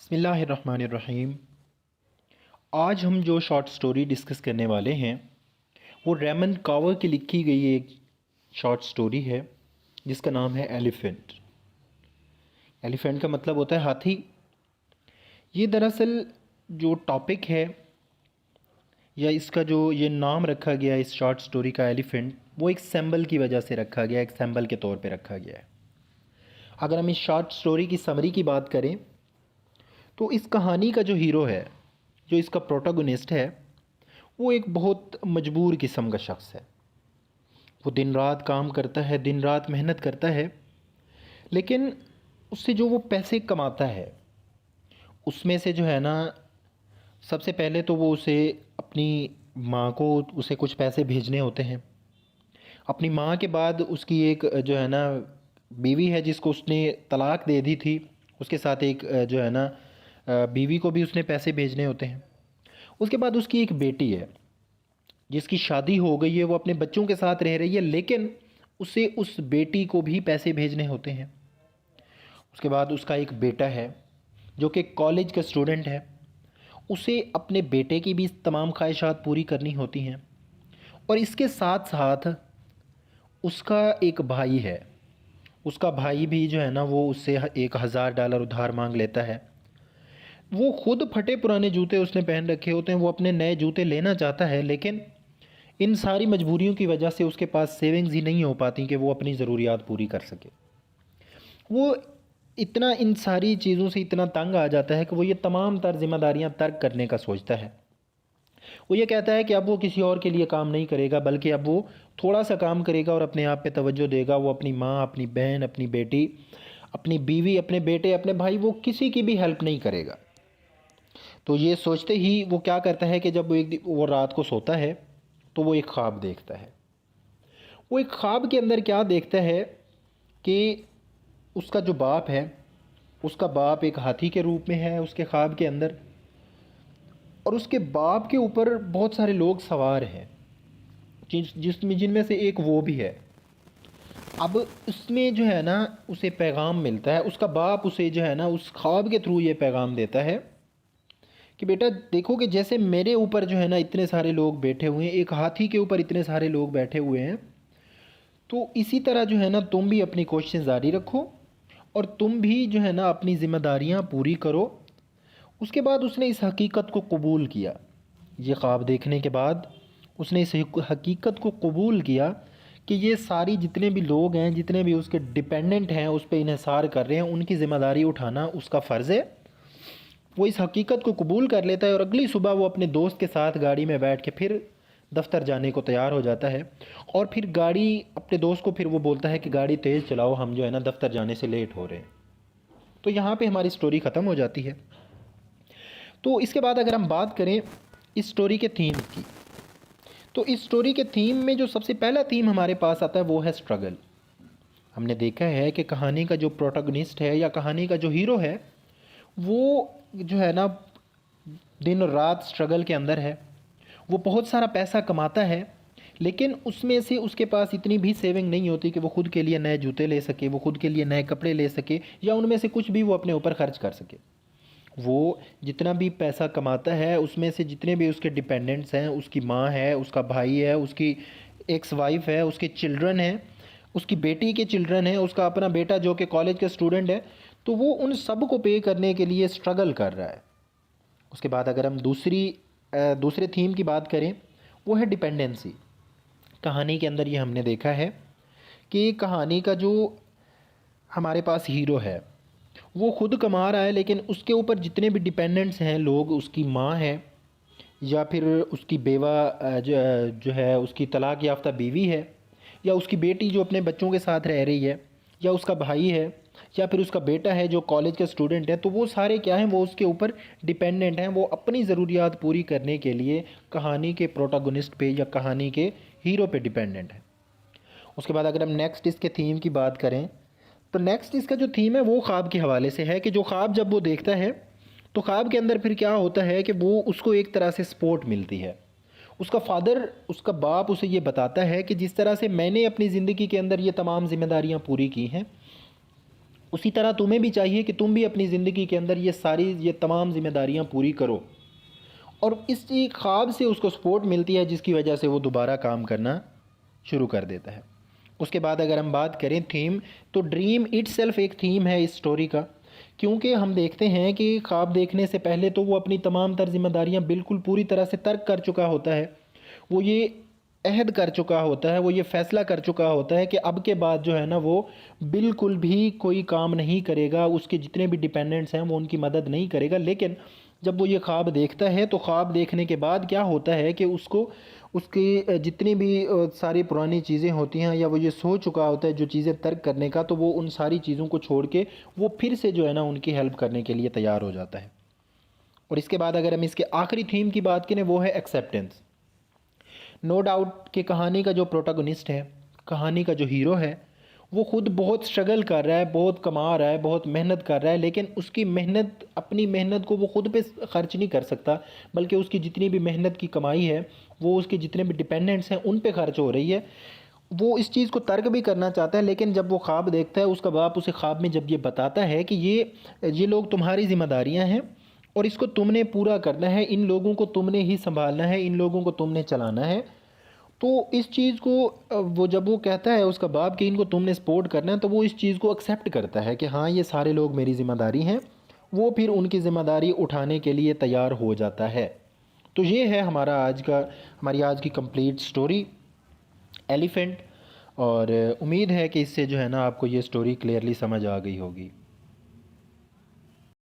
बिस्मिल्लाहिर्रहमानिर्रहीम। आज हम जो शॉर्ट स्टोरी डिस्कस करने वाले हैं वो रेमन कावर की लिखी गई एक शॉर्ट स्टोरी है जिसका नाम है एलिफ़ेंट। एलिफ़ेंट का मतलब होता है हाथी। ये दरअसल जो टॉपिक है या इसका जो ये नाम रखा गया इस शॉर्ट स्टोरी का एलिफ़ेंट, वो एक सिंबल की वजह से रखा गया, एक सिंबल के तौर पे रखा गया है। अगर हम इस शॉर्ट स्टोरी की समरी की बात करें तो इस कहानी का जो हीरो है, जो इसका प्रोटोगनिस्ट है, वो एक बहुत मजबूर किस्म का शख्स है। वो दिन रात काम करता है, दिन रात मेहनत करता है, लेकिन उससे जो वो पैसे कमाता है उसमें से जो है ना, सबसे पहले तो वो उसे अपनी माँ को उसे कुछ पैसे भेजने होते हैं। अपनी माँ के बाद उसकी एक जो है ना बीवी है जिसको उसने तलाक दे दी थी, उसके साथ एक जो है ना बीवी को भी उसने पैसे भेजने होते हैं। उसके बाद उसकी एक बेटी है जिसकी शादी हो गई है, वो अपने बच्चों के साथ रह रही है, लेकिन उसे उस बेटी को भी पैसे भेजने होते हैं। उसके बाद उसका एक बेटा है जो कि कॉलेज का स्टूडेंट है, उसे अपने बेटे की भी तमाम ख्वाहिशात पूरी करनी होती हैं। और इसके साथ साथ उसका एक भाई है, उसका भाई भी जो है ना वो उससे $1000 उधार मांग लेता है। वो खुद फटे पुराने जूते उसने पहन रखे होते हैं, वो अपने नए जूते लेना चाहता है, लेकिन इन सारी मजबूरियों की वजह से उसके पास सेविंग्स ही नहीं हो पाती कि वो अपनी ज़रूरियात पूरी कर सके। वो इतना इन सारी चीज़ों से इतना तंग आ जाता है कि वो ये तमाम तर जिम्मेदारियां तर्क करने का सोचता है। वो ये कहता है कि अब वो किसी और के लिए काम नहीं करेगा, बल्कि अब वो थोड़ा सा काम करेगा और अपने आप पे तवज्जो देगा। वो अपनी माँ, अपनी बहन, अपनी बेटी, अपनी बीवी, अपने बेटे, अपने भाई, वो किसी की भी हेल्प नहीं करेगा। तो ये सोचते ही वो क्या करता है कि जब वो रात को सोता है तो वो एक ख्वाब देखता है। वो एक ख्वाब के अंदर क्या देखता है कि उसका जो बाप है, उसका बाप एक हाथी के रूप में है उसके ख्वाब के अंदर, और उसके बाप के ऊपर बहुत सारे लोग सवार हैं जिनमें से एक वो भी है। अब उसमें जो है ना उसे पैगाम मिलता है, उसका बाप उसे जो है ना उस ख्वाब के थ्रू ये पैगाम देता है कि बेटा देखो कि जैसे मेरे ऊपर जो है ना इतने सारे लोग बैठे हुए हैं, एक हाथी के ऊपर इतने सारे लोग बैठे हुए हैं, तो इसी तरह जो है ना तुम भी अपनी कोशिशें जारी रखो और तुम भी जो है ना अपनी ज़िम्मेदारियां पूरी करो। उसके बाद उसने इस हकीकत को कबूल किया। ये ख्वाब देखने के बाद उसने इस हकीकत को कबूल किया कि ये सारी जितने भी लोग हैं, जितने भी उसके डिपेंडेंट हैं, उस पर इन्हिसार कर रहे हैं, उनकी ज़िम्मेदारी उठाना उसका फ़र्ज़ है। वो इस हकीकत को कबूल कर लेता है और अगली सुबह वो अपने दोस्त के साथ गाड़ी में बैठ के फिर दफ्तर जाने को तैयार हो जाता है। और फिर गाड़ी अपने दोस्त को फिर वो बोलता है कि गाड़ी तेज़ चलाओ, हम जो है ना दफ्तर जाने से लेट हो रहे हैं। तो यहाँ पे हमारी स्टोरी ख़त्म हो जाती है। तो इसके बाद अगर हम बात करें इस स्टोरी के थीम की, तो इस स्टोरी के थीम में जो सबसे पहला थीम हमारे पास आता है वो है स्ट्रगल। हमने देखा है कि कहानी का जो प्रोटोगनिस्ट है या कहानी का जो हीरो है, वो जो है ना दिन और रात स्ट्रगल के अंदर है। वो बहुत सारा पैसा कमाता है, लेकिन उसमें से उसके पास इतनी भी सेविंग नहीं होती कि वो खुद के लिए नए जूते ले सके, वो खुद के लिए नए कपड़े ले सके, या उनमें से कुछ भी वो अपने ऊपर खर्च कर सके। वो जितना भी पैसा कमाता है उसमें से जितने भी उसके डिपेंडेंट्स हैं, उसकी माँ है, उसका भाई है, उसकी एक्स वाइफ है, उसके चिल्ड्रन हैं, उसकी बेटी के चिल्ड्रन हैं, उसका अपना बेटा जो कि कॉलेज का स्टूडेंट है, तो वो उन सब को पे करने के लिए स्ट्रगल कर रहा है। उसके बाद अगर हम दूसरे थीम की बात करें, वो है डिपेंडेंसी। कहानी के अंदर ये हमने देखा है कि कहानी का जो हमारे पास हीरो है वो खुद कमा रहा है, लेकिन उसके ऊपर जितने भी डिपेंडेंट्स हैं लोग, उसकी माँ है, या फिर उसकी बेवा जो है उसकी तलाक याफ्ता बीवी है, या उसकी बेटी जो अपने बच्चों के साथ रह रही है, या उसका भाई है, या फिर उसका बेटा है जो कॉलेज का स्टूडेंट है, तो वो सारे क्या हैं, वो उसके ऊपर डिपेंडेंट हैं। वो अपनी ज़रूरियात पूरी करने के लिए कहानी के प्रोटोगनिस्ट पे या कहानी के हीरो पे डिपेंडेंट है। उसके बाद अगर हम नेक्स्ट इसके थीम की बात करें, तो नेक्स्ट इसका जो थीम है वो ख्वाब के हवाले से है कि जो ख्वाब जब वो देखता है तो ख्वाब के अंदर फिर क्या होता है कि वो उसको एक तरह से सपोर्ट मिलती है। उसका फादर, उसका बाप उसे ये बताता है कि जिस तरह से मैंने अपनी ज़िंदगी के अंदर ये तमाम जिम्मेदारियाँ पूरी की हैं, उसी तरह तुम्हें भी चाहिए कि तुम भी अपनी ज़िंदगी के अंदर ये तमाम ज़िम्मेदारियाँ पूरी करो। और इस ख्वाब से उसको सपोर्ट मिलती है, जिसकी वजह से वो दोबारा काम करना शुरू कर देता है। उसके बाद अगर हम बात करें थीम, तो ड्रीम इटसेल्फ एक थीम है इस स्टोरी का, क्योंकि हम देखते हैं कि ख्वाब देखने से पहले तो वो अपनी तमाम तर जिम्मेदारियां बिल्कुल पूरी तरह से तर्क कर चुका होता है। वो ये अहद कर चुका होता है, वो ये फ़ैसला कर चुका होता है कि अब के बाद जो है ना वो बिल्कुल भी कोई काम नहीं करेगा, उसके जितने भी डिपेंडेंट्स हैं वो उनकी मदद नहीं करेगा। लेकिन जब वो ये ख्वाब देखता है तो ख्वाब देखने के बाद क्या होता है कि उसको उसकी जितनी भी सारी पुरानी चीज़ें होती हैं, या वो ये सोच चुका होता है जो चीज़ें तर्क करने का, तो वो उन सारी चीज़ों को छोड़ के वो फिर से जो है ना उनकी हेल्प करने के लिए तैयार हो जाता है। और इसके बाद अगर हम इसके आखिरी थीम की बात करें, वो है एक्सेप्टेंस। नो डाउट कि कहानी का जो प्रोटोगनिस्ट है, कहानी का जो हीरो है, वो ख़ुद बहुत स्ट्रगल कर रहा है, बहुत कमा रहा है, बहुत मेहनत कर रहा है, लेकिन उसकी मेहनत, अपनी मेहनत को वो ख़ुद पे ख़र्च नहीं कर सकता, बल्कि उसकी जितनी भी मेहनत की कमाई है वो उसके जितने भी डिपेंडेंट्स हैं उन पे खर्च हो रही है। वो इस चीज़ को तर्क भी करना चाहता है, लेकिन जब वो ख्वाब देखता है, उसका बाप उसे ख्वाब में जब ये बताता है कि ये लोग तुम्हारी ज़िम्मेदारियाँ हैं और इसको तुमने पूरा करना है, इन लोगों को तुमने ही संभालना है, इन लोगों को तुमने चलाना है। तो इस चीज़ को वो जब वो कहता है उसका बाप कि इनको तुमने सपोर्ट करना है, तो वो इस चीज़ को एक्सेप्ट करता है कि हाँ ये सारे लोग मेरी ज़िम्मेदारी हैं। वो फिर उनकी ज़िम्मेदारी उठाने के लिए तैयार हो जाता है। तो ये है हमारी आज की कंप्लीट स्टोरी एलिफेंट। और उम्मीद है कि इससे जो है ना आपको ये स्टोरी क्लियरली समझ आ गई होगी।